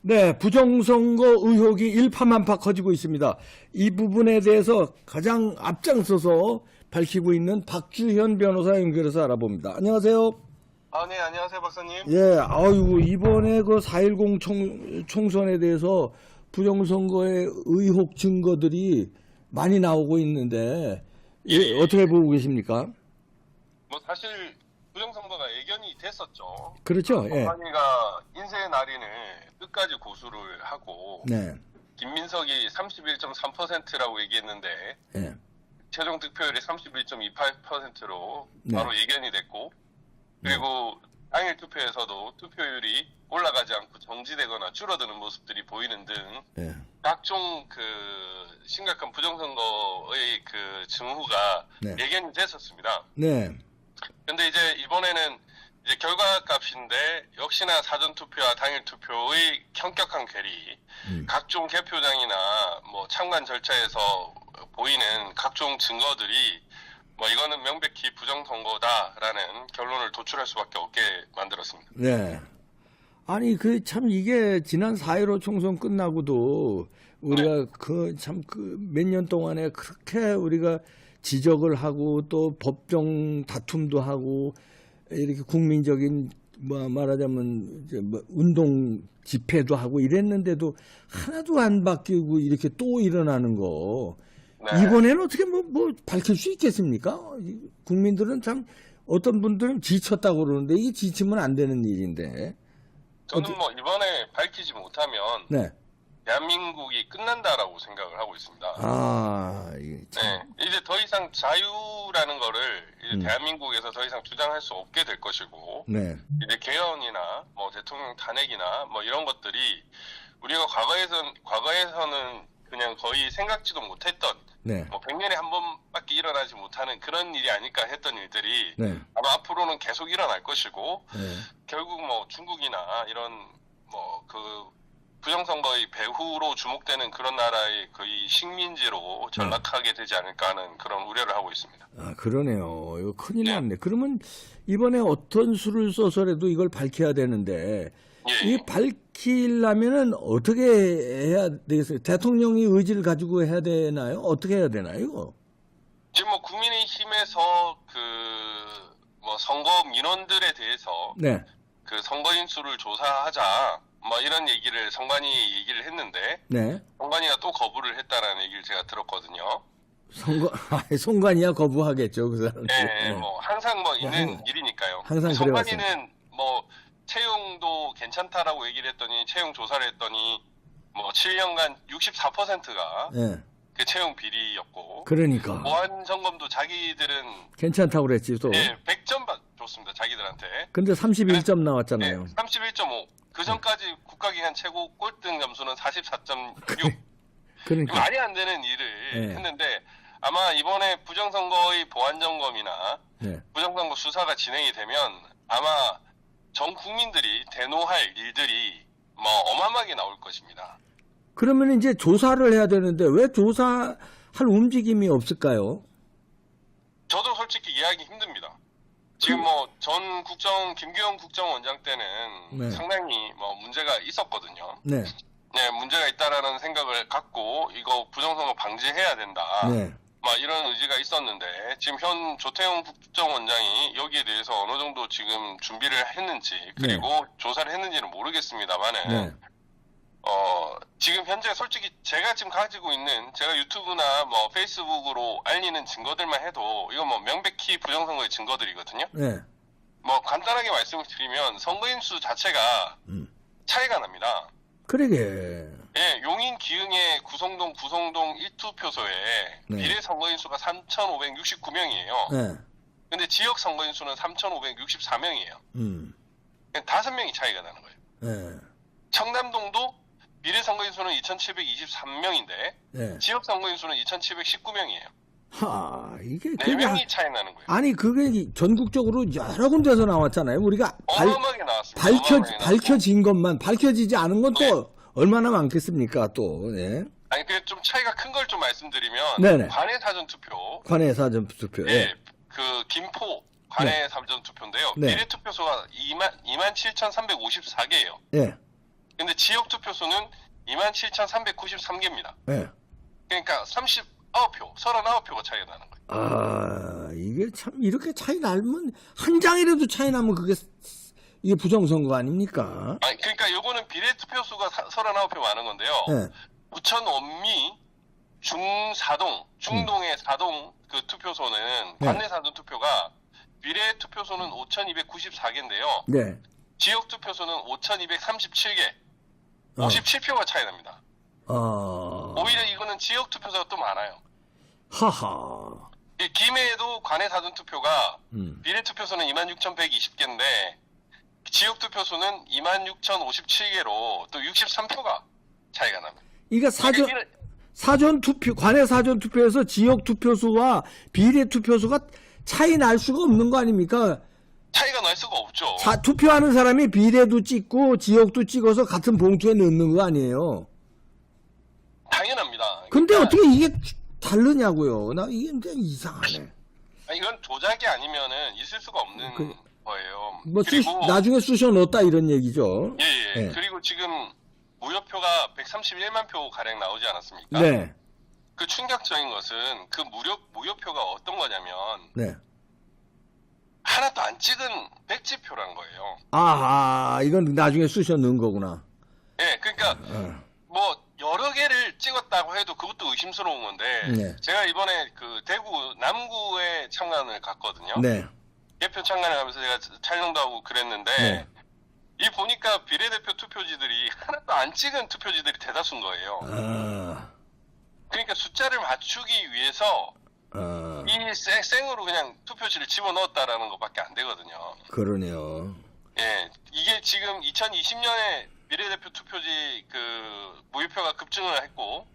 네, 부정선거 의혹이 일파만파 커지고 있습니다. 이 부분에 대해서 가장 앞장서서 밝히고 있는 박주현 변호사 연결해서 알아봅니다. 안녕하세요. 네, 안녕하세요, 박사님. 예, 아이고, 이번에 그 4.10 총선에 대해서 부정선거의 의혹 증거들이 많이 나오고 있는데, 예, 어떻게 보고 계십니까? 사실, 부정선거가 예견이 됐었죠. 그렇죠, 예. 박한희가 인쇄 날인을 끝까지 고수를 하고, 네. 김민석이 31.3%라고 얘기했는데, 예. 최종 득표율이 31.28%로 네. 바로 예견이 됐고, 그리고 당일 투표에서도 투표율이 올라가지 않고 정지되거나 줄어드는 모습들이 보이는 등 예. 각종 그 심각한 부정선거의 그 징후가 네. 예견이 됐었습니다. 네. 근데 이제 이번에는 이제 결과값인데 역시나 사전투표와 당일투표의 현격한 괴리, 각종 개표장이나 뭐 참관 절차에서 보이는 각종 증거들이 뭐 이거는 명백히 부정선거다라는 결론을 도출할 수밖에 없게 만들었습니다. 네. 아니, 참, 이게 지난 4.15 총선 끝나고도 우리가 몇 년 동안에 그렇게 우리가 지적을 하고 또 법정 다툼도 하고 이렇게 국민적인 말하자면 이제 운동 집회도 하고 이랬는데도 하나도 안 바뀌고 이렇게 또 일어나는 거. 네. 이번에는 어떻게 밝힐 수 있겠습니까? 국민들은 참 어떤 분들은 지쳤다고 그러는데 이게 지치면 안 되는 일인데. 저는 이번에 밝히지 못하면 네. 대한민국이 끝난다라고 생각을 하고 있습니다. 이게 네, 이제 더 이상 자유라는 거를 이제 대한민국에서 더 이상 주장할 수 없게 될 것이고, 네. 이제 개헌이나 뭐 대통령 탄핵이나 뭐 이런 것들이 우리가 과거에서는 그냥 거의 생각지도 못했던, 네. 뭐 100년에 한 번밖에 일어나지 못하는 그런 일이 아닐까 했던 일들이 네. 아마 앞으로는 계속 일어날 것이고, 네. 결국 뭐 중국이나 이런 뭐 그 부정선거의 배후로 주목되는 그런 나라의 거의 식민지로 전락하게 되지 않을까 하는 그런 우려를 하고 있습니다. 그러네요. 이거 큰일 네. 났네. 그러면 이번에 어떤 수를 써서라도 이걸 밝혀야 되는데, 예. 이 밝히려면은 어떻게 해야 되겠어요? 대통령이 의지를 가지고 해야 되나요? 어떻게 해야 되나요? 지금 뭐 국민의힘에서 뭐 선거 민원들에 대해서 네. 그 선거인 수를 조사하자 뭐 이런 얘기를 선관위 얘기를 했는데 네. 선관위가 또 거부를 했다라는 얘기를 제가 들었거든요. 송관이야 거부하겠죠, 그 사람. 네, 뭐 항상 뭐 있는 항상, 일이니까요. 항상 선관위는 뭐 채용도 괜찮다라고 얘기를 했더니 채용 조사를 했더니 뭐 7년간 64%가 네. 그 채용 비리였고 그러니까. 보안 점검도 자기들은 괜찮다고 그랬지, 또. 100점 줬습니다. 자기들한테. 근데 31점 나왔잖아요. 31.5. 그 전까지 국가기관 최고 꼴등 점수는 44.6. 그러니까. 말이 안 되는 일을 했는데 아마 이번에 부정선거의 보안점검이나 부정선거 수사가 진행이 되면 아마 전 국민들이 대노할 일들이 뭐 어마어마하게 나올 것입니다. 그러면 이제 조사를 해야 되는데 왜 조사할 움직임이 없을까요? 저도 솔직히 이해하기 힘듭니다. 지금 김규현 국정원장 때는 상당히 뭐 문제가 있었거든요. 네. 네, 문제가 있다라는 생각을 갖고 이거 부정선거 방지해야 된다. 네. 막 이런 의지가 있었는데 지금 현 조태용 국정원장이 여기에 대해서 어느 정도 지금 준비를 했는지 그리고 조사를 했는지는 모르겠습니다만은 지금 현재 솔직히 제가 지금 가지고 있는 제가 유튜브나 뭐 페이스북으로 알리는 증거들만 해도 이건 뭐 명백히 부정선거의 증거들이거든요. 네. 뭐 간단하게 말씀을 드리면 선거인 수 자체가 차이가 납니다. 그러게. 예, 용인 기흥의 구성동 1투표소에 비례 선거인 수가 3,569명이에요. 네. 근데 지역 선거인 수는 3,564명이에요. 5명이 차이가 나는 거예요. 네. 청남동도 비례 선거인 수는 2,723명인데 지역 선거인 수는 2,719명이에요. 이게 4명이 차이 나는 거예요. 아니 그게 전국적으로 여러 군데서 나왔잖아요. 우리가 어마어마하게 나왔습니다. 밝혀진 것만 밝혀지지 않은 건 또 얼마나 많겠습니까? 또. 네. 아니 그 좀 차이가 큰 걸 좀 말씀드리면 네네. 관내 사전 투표. 관내 사전 투표. 그 김포 관내 사전 투표인데요. 네. 비례 투표소가 27,354개예요. 네. 근데 지역 투표소는 27,393개입니다. 네. 그러니까 39표, 39표가 차이가 나는 거예요. 아, 이게 참 이렇게 차이 나면 한 장이라도 차이 나면 그게 이게 부정선거 아닙니까? 아니, 그러니까 요거는 비례투표수가 39표 많은 건데요. 네. 부천 원미 중사동, 중동의 사동 그 투표소는 네. 관내 사전 투표가 비례 투표소는 5,294개인데요. 네. 지역 투표소는 5,237개. 57표가 차이 납니다. 오히려 이거는 지역 투표소가 또 많아요. 하하. 이 김해에도 관내 사전 투표가 음. 비례 투표소는 26,120개인데 지역 투표소는 26,057개로 또 63표가 차이가 납니다. 이게 사전 투표, 관내 사전 투표에서 지역 투표수와 비례 투표수가 차이 날 수가 없는 거 아닙니까? 차이가 날 수가 없죠. 투표하는 사람이 비례도 찍고 지역도 찍어서 같은 봉투에 넣는 거 아니에요? 당연합니다. 근데 그러니까 어떻게 이게 다르냐고요? 나 이게 굉장히 이상하네. 이건 조작이 아니면은 있을 수가 없는 거예요. 뭐 그리고 나중에 쑤셔 넣었다 이런 얘기죠. 예. 네. 그리고 지금 무효표가 131만 표 가량 나오지 않았습니까? 네. 그 충격적인 것은 그 무효표가 어떤 거냐면 네. 하나도 안 찍은 백지표란 거예요. 아하, 이건 나중에 쑤셔 넣은 거구나. 예, 그러니까 뭐 여러 개를 찍었다고 해도 그것도 의심스러운 건데 네. 제가 이번에 그 대구 남구에 참관을 갔거든요. 네. 개표 참관을 하면서 제가 촬영도 하고 그랬는데 네. 이 보니까 비례대표 투표지들이 하나도 안 찍은 투표지들이 대다수인 거예요. 그러니까 숫자를 맞추기 위해서 이 생으로 그냥 투표지를 집어넣었다라는 것밖에 안 되거든요. 그러네요. 예, 이게 지금 2020년에 비례대표 투표지 그 무효표가 급증을 했고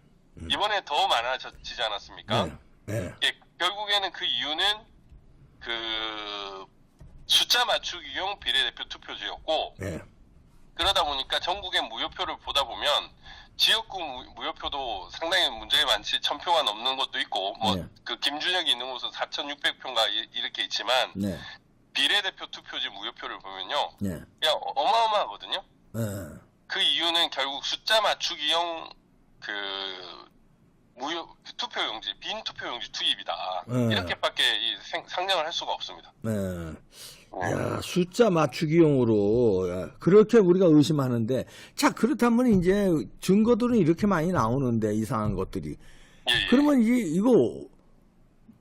이번에 더 많아지지 않았습니까? 네. 네. 예, 결국에는 그 이유는 그 숫자 맞추기용 비례대표 투표지였고 네. 그러다 보니까 전국의 무효표를 보다 보면 지역구 무효표도 상당히 문제가 많지 1,000표가 넘는 것도 있고 뭐 네. 그 김준혁이 있는 곳은 4,600표인가 이렇게 있지만 네. 비례대표 투표지 무효표를 보면요, 네. 야 어마어마하거든요. 네. 그 이유는 결국 숫자 맞추기용 그 투표용지, 빈 투표용지 투입이다. 이렇게밖에 상정을 할 수가 없습니다. 네. 야, 숫자 맞추기용으로 그렇게 우리가 의심하는데, 자 그렇다면 이제 증거들은 이렇게 많이 나오는데 이상한 것들이. 예. 그러면 이거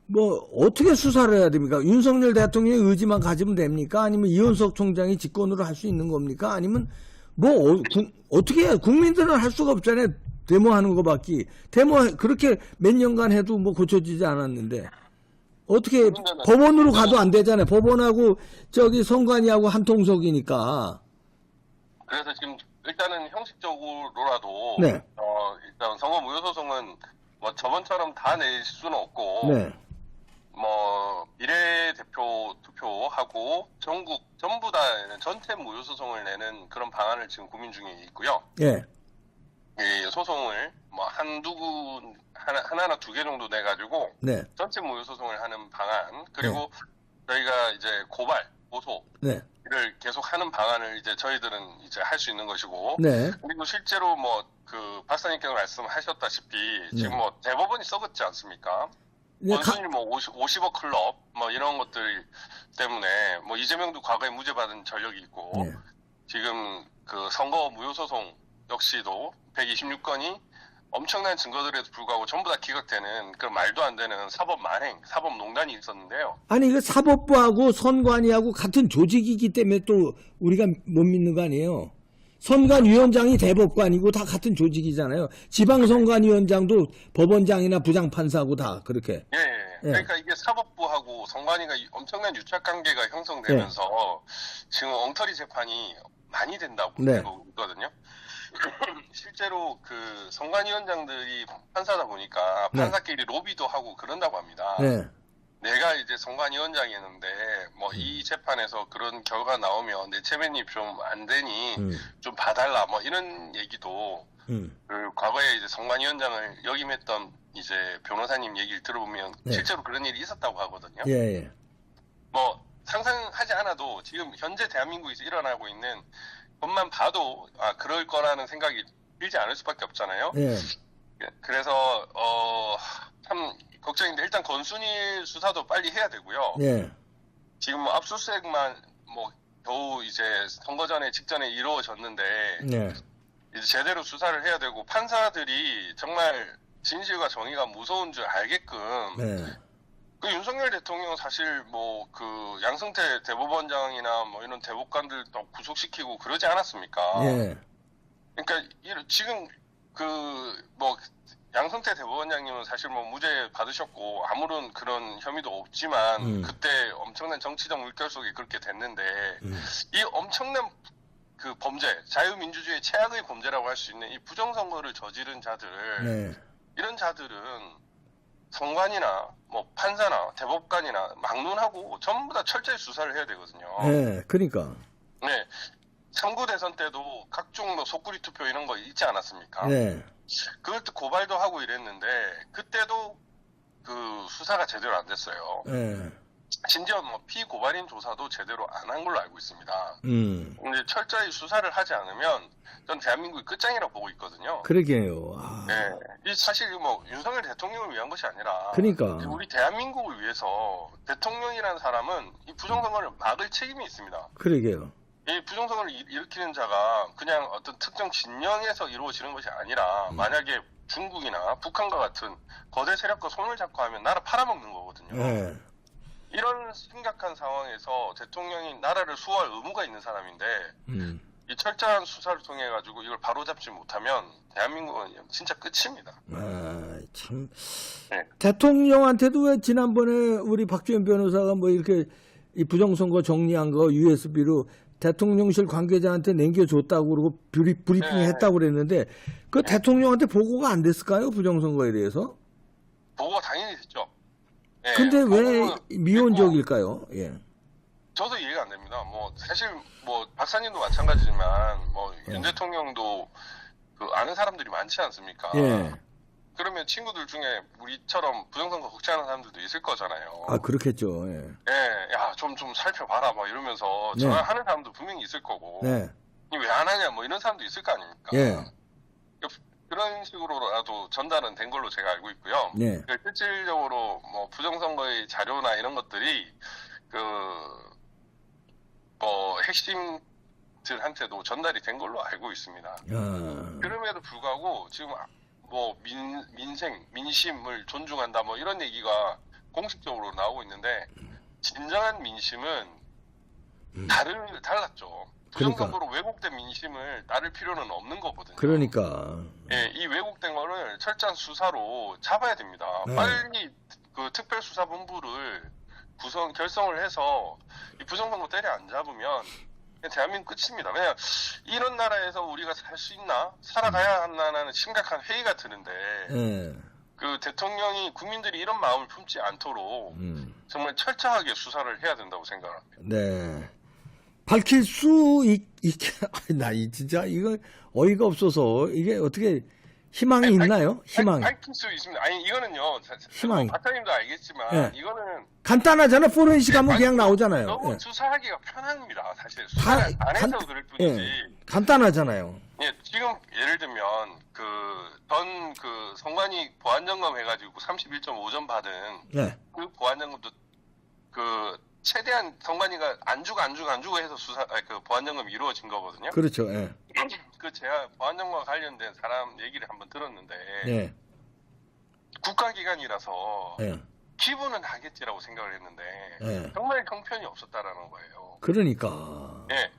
뭐 어떻게 수사를 해야 됩니까? 윤석열 대통령의 의지만 가지면 됩니까? 아니면 이현석 총장이 직권으로 할 수 있는 겁니까? 아니면 뭐 어떻게 해야 국민들은 할 수가 없잖아요. 데모하는 거밖에. 데모 그렇게 몇 년간 해도 뭐 고쳐지지 않았는데 어떻게 법원으로 가도 안 되잖아요. 법원하고 저기 선관위하고 한 통속이니까. 그래서 지금 일단은 형식적으로라도 네. 일단 선거 무효 소송은 뭐 저번처럼 다 낼 수는 없고 네. 뭐 비례대표 투표하고 전국 전부 다 전체 무효 소송을 내는 그런 방안을 지금 고민 중에 있고요. 예. 이 소송을 뭐 하나나 두 개 정도 내가지고 네. 전체 무효 소송을 하는 방안 그리고 저희가 이제 고소를 네. 계속 하는 방안을 이제 저희들은 이제 할 수 있는 것이고 네. 그리고 실제로 뭐 그 박사님께서 말씀하셨다시피 지금 뭐 대법원이 썩었지 않습니까? 네, 원순위 뭐 50억 클럽 뭐 이런 것들 때문에 뭐 이재명도 과거에 무죄 받은 전력이 있고 네. 지금 그 선거 무효 소송 역시도 126건이 엄청난 증거들에도 불구하고 전부 다 기각되는 그런 말도 안 되는 사법 만행, 사법 농단이 있었는데요. 아니 그 사법부하고 선관위하고 같은 조직이기 때문에 또 우리가 못 믿는 거 아니에요. 선관위원장이 대법관이고 다 같은 조직이잖아요. 지방선관위원장도 법원장이나 부장판사하고 다 그렇게. 예. 그러니까 이게 사법부하고 선관위가 엄청난 유착관계가 형성되면서 지금 엉터리 재판이 많이 된다고 되고 있거든요. 실제로 그 선관위원장들이 판사다 보니까 판사끼리 로비도 하고 그런다고 합니다. 네. 내가 이제 선관위원장이었는데 뭐 이 재판에서 그런 결과 나오면 내 체면이 좀 안 되니 좀 봐달라 뭐 이런 얘기도 그 과거에 이제 선관위원장을 역임했던 이제 변호사님 얘기를 들어보면 실제로 그런 일이 있었다고 하거든요. 예. 뭐 상상하지 않아도 지금 현재 대한민국에서 일어나고 있는 것만 봐도 그럴 거라는 생각이 들지 않을 수밖에 없잖아요. 예. 그래서 참 걱정인데 일단 권순일 수사도 빨리 해야 되고요. 예. 지금 뭐 압수수색만 뭐 겨우 이제 선거 전에 직전에 이루어졌는데 네. 이제 제대로 수사를 해야 되고 판사들이 정말 진실과 정의가 무서운 줄 알게끔 네. 그 윤석열 대통령 사실 뭐 그 양승태 대법원장이나 뭐 이런 대법관들도 구속시키고 그러지 않았습니까? 예. 그러니까 지금 그 뭐 양승태 대법원장님은 사실 뭐 무죄 받으셨고 아무런 그런 혐의도 없지만 그때 엄청난 정치적 물결 속에 그렇게 됐는데 이 엄청난 그 범죄, 자유민주주의 최악의 범죄라고 할 수 있는 이 부정선거를 저지른 자들, 네. 이런 자들은 선관이나 뭐 판사나 대법관이나 막론하고 전부 다 철저히 수사를 해야 되거든요. 네. 그러니까. 네. 3구 대선 때도 각종 뭐 속구리 투표 이런 거 있지 않았습니까? 네. 그걸 또 고발도 하고 이랬는데 그때도 그 수사가 제대로 안 됐어요. 네. 심지어 뭐 피고발인 조사도 제대로 안 한 걸로 알고 있습니다. 근데 철저히 수사를 하지 않으면 전 대한민국이 끝장이라고 보고 있거든요. 그러게요. 네. 이 사실 뭐 윤석열 대통령을 위한 것이 아니라 그러니까. 우리 대한민국을 위해서 대통령이라는 사람은 이 부정선거를 막을 책임이 있습니다. 그러게요. 이 부정선거를 일으키는 자가 그냥 어떤 특정 진영에서 이루어지는 것이 아니라 만약에 중국이나 북한과 같은 거대 세력과 손을 잡고 하면 나라 팔아먹는 거거든요. 네. 이런 심각한 상황에서 대통령이 나라를 수호할 의무가 있는 사람인데 이 철저한 수사를 통해 가지고 이걸 바로잡지 못하면 대한민국은 진짜 끝입니다. 참. 네. 대통령한테도 왜 지난번에 우리 박주현 변호사가 뭐 이렇게 이 부정선거 정리한 거 USB로 대통령실 관계자한테 남겨줬다고 그러고 브리핑 네. 했다고 그랬는데 그 대통령한테 보고가 안 됐을까요? 부정선거에 대해서? 보고가 당연히 됐죠. 네. 근데 왜 보고는 미온적일까요? 예. 저도 이해가 안 됩니다. 뭐 사실 뭐 박사님도 마찬가지지만 뭐 윤 대통령도 그 아는 사람들이 많지 않습니까? 예. 그러면 친구들 중에 우리처럼 부정선거 걱정하는 사람들도 있을 거잖아요. 그렇겠죠. 예. 예, 야, 좀 살펴봐라, 막 이러면서 네. 전화하는 사람도 분명히 있을 거고, 네. 왜 안 하냐, 뭐 이런 사람도 있을 거 아닙니까? 예. 그런 식으로라도 전달은 된 걸로 제가 알고 있고요. 네. 실질적으로 뭐 부정선거의 자료나 이런 것들이 뭐 핵심들한테도 전달이 된 걸로 알고 있습니다. 그럼에도 불구하고 지금 뭐 민생, 민심을 존중한다 뭐 이런 얘기가 공식적으로 나오고 있는데 진정한 민심은 달랐죠. 부정선거로 왜곡된 민심을 따를 필요는 없는 거거든요. 그러니까. 예, 이 왜곡된 거를 철저한 수사로 잡아야 됩니다. 네. 빨리 그 특별수사본부를 결성을 해서 이 부정선거 때려 안 잡으면 대한민국 끝입니다. 왜냐 이런 나라에서 우리가 살 수 있나? 살아가야 하나라는 심각한 회의가 드는데 예. 그 대통령이 국민들이 이런 마음을 품지 않도록 정말 철저하게 수사를 해야 된다고 생각합니다. 네. 밝힐 수 있게, 진짜 이거 어이가 없어서 이게 어떻게 희망이 있나요? 희망. 밝힐 수 있습니다. 아니 이거는요. 희망이. 박사님도 알겠지만 네. 이거는 간단하잖아. 포렌식 하면 그냥 나오잖아요. 너무 예. 수사하기가 편합니다. 사실 수사를 안 해서 그럴 뿐이지. 예. 간단하잖아요. 예, 지금 예를 들면 전 성관이 보안점검 해가지고 31.5점 받은 네. 그 보안점검도 최대한 성관이가 안 주고 해서 보안점검이 이루어진 거거든요. 그렇죠. 예. 제가 보안점검과 관련된 사람 얘기를 한번 들었는데 예. 국가기관이라서 예. 기부는 하겠지라고 생각을 했는데 예. 정말 형편이 없었다라는 거예요. 그러니까. 예,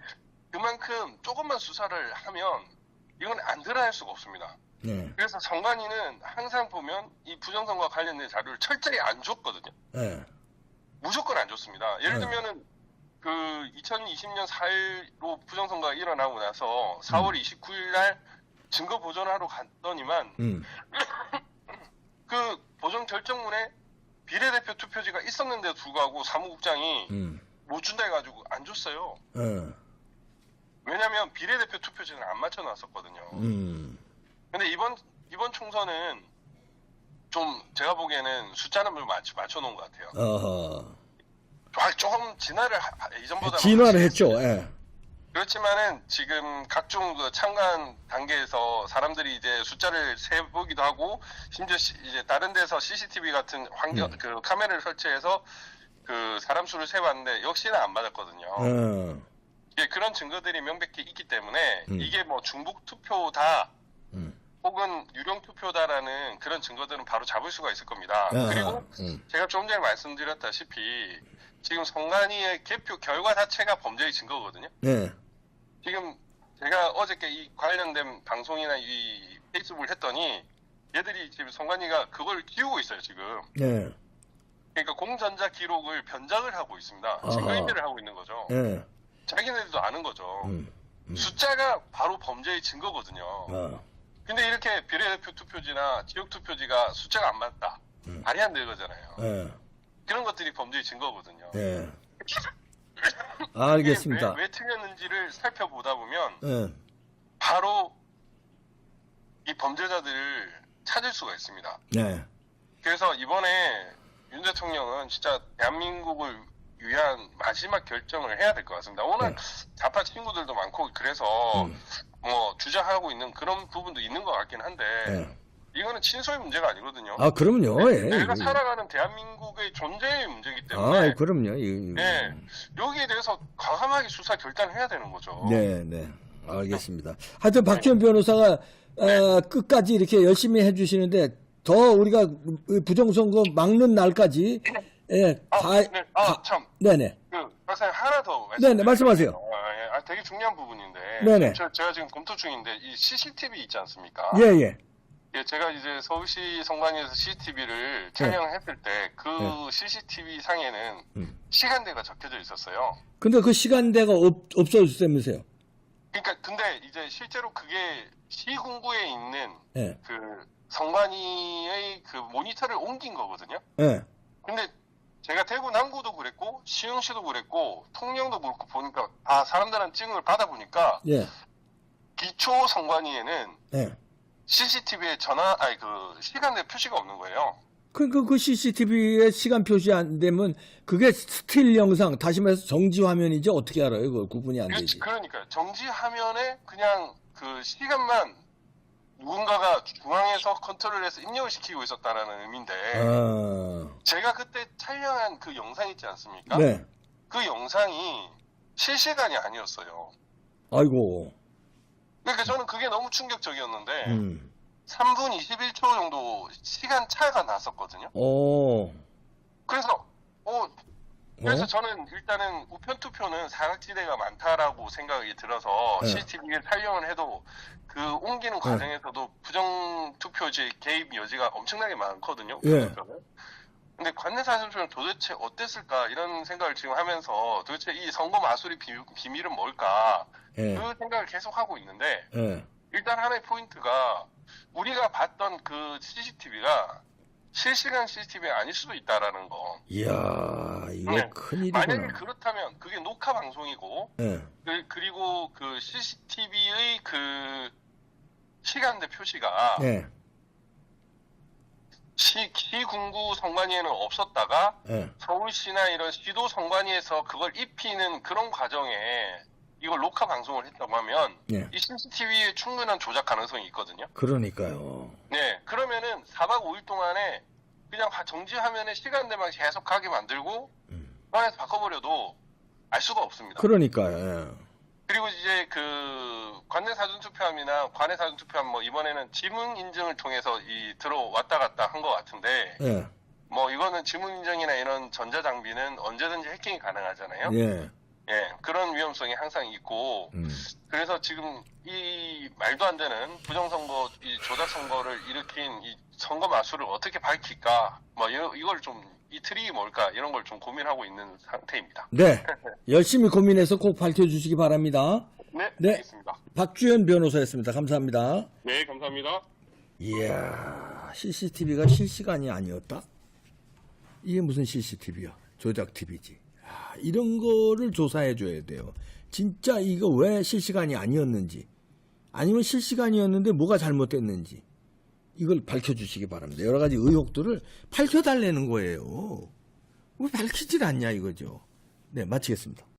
그만큼 조금만 수사를 하면 이건 안 드러날 수가 없습니다. 예. 그래서 성관이는 항상 보면 이 부정선거와 관련된 자료를 철저히 안 줬거든요. 예. 무조건 안 줬습니다. 예를 네. 들면은 2020년 4일로 부정선거가 일어나고 나서 4월 29일 날 증거 보존하러 갔더니만 그 보존 결정문에 비례대표 투표지가 있었는데도 불구하고 사무국장이 못 준다 해가지고 안 줬어요. 예. 왜냐면 비례대표 투표지는 안 맞춰놨었거든요. 근데 이번 총선은 좀 제가 보기에는 숫자는 좀 맞춰놓은 것 같아요. 어허. 조금 이전보다 진화를 했죠. 예. 그렇지만은 지금 각종 그 참관 단계에서 사람들이 이제 숫자를 세보기도 하고 심지어 이제 다른 데서 CCTV 같은 환경 그 카메라를 설치해서 그 사람 수를 세봤는데 역시나 안 맞았거든요. 예, 그런 증거들이 명백히 있기 때문에 이게 뭐 중복 투표다 혹은 유령 투표다라는 그런 증거들은 바로 잡을 수가 있을 겁니다. 그리고 제가 좀 전에 말씀드렸다시피 지금 선관위의 개표 결과 자체가 범죄의 증거거든요. 네. 지금 제가 어저께 이 관련된 방송이나 이 페이스북을 했더니 얘들이 지금 선관위가 그걸 키우고 있어요, 지금. 네. 그러니까 공전자 기록을 변작을 하고 있습니다. 증거인멸을 하고 있는 거죠. 네. 자기네들도 아는 거죠. 숫자가 바로 범죄의 증거거든요. 근데 이렇게 비례대표 투표지나 지역 투표지가 숫자가 안 맞다. 말이 안 되는 거잖아요. 네. 그런 것들이 범죄의 증거거든요. 네. 알겠습니다. 왜 틀렸는지를 살펴보다 보면 네. 바로 이 범죄자들을 찾을 수가 있습니다. 네. 그래서 이번에 윤 대통령은 진짜 대한민국을 위한 마지막 결정을 해야 될 것 같습니다. 워낙 좌파 친구들도 많고 그래서 뭐 주장하고 있는 그런 부분도 있는 것 같긴 한데 이거는 친소의 문제가 아니거든요. 아, 그럼요. 예. 내가 살아가는 대한민국의 존재의 문제이기 때문에 그럼요. 네, 여기에 대해서 과감하게 수사 결단을 해야 되는 거죠. 네, 네. 알겠습니다. 하여튼 박지원 변호사가 끝까지 이렇게 열심히 해주시는데 더 우리가 부정선거 막는 날까지 참. 네네. 박사님 하나 더 네네, 말씀하세요. 되게 중요한 부분인데 네네. 제가 지금 검토 중인데 이 CCTV 있지 않습니까? 예. 예, 제가 이제 서울시 선관위에서 CCTV를 촬영했을 때 그 CCTV 상에는 시간대가 적혀져 있었어요. 근데 그 시간대가 없어졌다면서요? 그러니까 근데 이제 실제로 그게 시군구에 있는 예. 그 선관위의 그 모니터를 옮긴 거거든요. 예. 근데 제가 대구 남구도 그랬고 시흥시도 그랬고 통영도 그렇고 보니까 다 사람들한 증을 받아보니까 예. 기초 선관위에는 예. CCTV에 그 시간대 표시가 없는 거예요. 그 CCTV에 시간 표시 안 되면 그게 스틸 영상, 다시 말해서 정지 화면이죠. 어떻게 알아요? 그 구분이 안 되지. 그러니까 정지 화면에 그냥 그 시간만 누군가가 중앙에서 컨트롤해서 입력을 시키고 있었다라는 의미인데 제가 그때 촬영한 그 영상 있지 않습니까? 네. 그 영상이 실시간이 아니었어요. 아이고. 그러니까 저는 그게 너무 충격적이었는데 3분 21초 정도 시간 차가 났었거든요. 그래서 저는 일단은 우편 투표는 사각지대가 많다라고 생각이 들어서 CCTV를 촬영을 해도 그 옮기는 과정에서도 부정 투표지 개입 여지가 엄청나게 많거든요. 근데 관내 사전투표는 도대체 어땠을까 이런 생각을 지금 하면서 도대체 이 선거 마술의 비밀은 뭘까 그 생각을 계속 하고 있는데 일단 하나의 포인트가 우리가 봤던 그 CCTV가 실시간 CCTV가 아닐 수도 있다라는 거. 이야, 이거 큰일이구나. 만약에 그렇다면 그게 녹화 방송이고 그리고 그 CCTV의 그 시간대 표시가 시군구 선관위에는 없었다가 서울시나 이런 시도 선관위에서 그걸 입히는 그런 과정에 이걸 녹화 방송을 했다고 하면 이 CCTV에 충분한 조작 가능성이 있거든요. 그러니까요. 네, 그러면은 4박 5일 동안에 그냥 정지 화면에 시간대만 계속 가게 만들고 안에서 바꿔버려도 알 수가 없습니다. 그러니까요. 그리고 이제 그 관내 사전 투표함이나 관내 사전 투표함 뭐 이번에는 지문 인증을 통해서 들어왔다 갔다 한 것 같은데 뭐 이거는 지문 인증이나 이런 전자 장비는 언제든지 해킹이 가능하잖아요. 그런 위험성이 항상 있고 그래서 지금 이 말도 안 되는 부정선거 이 조작 선거를 일으킨 이 선거 마술을 어떻게 밝힐까 뭐 이걸 좀 이 트릭이 뭘까 이런 걸 좀 고민하고 있는 상태입니다. 네, 열심히 고민해서 꼭 밝혀주시기 바랍니다. 네, 알겠습니다. 박주현 변호사였습니다. 감사합니다. 네, 감사합니다. 이야, CCTV가 실시간이 아니었다? 이게 무슨 CCTV야? 조작 TV지. 이런 거를 조사해줘야 돼요. 진짜 이거 왜 실시간이 아니었는지, 아니면 실시간이었는데 뭐가 잘못됐는지, 이걸 밝혀주시기 바랍니다. 여러 가지 의혹들을 밝혀달라는 거예요. 왜 밝히질 않냐 이거죠. 네, 마치겠습니다.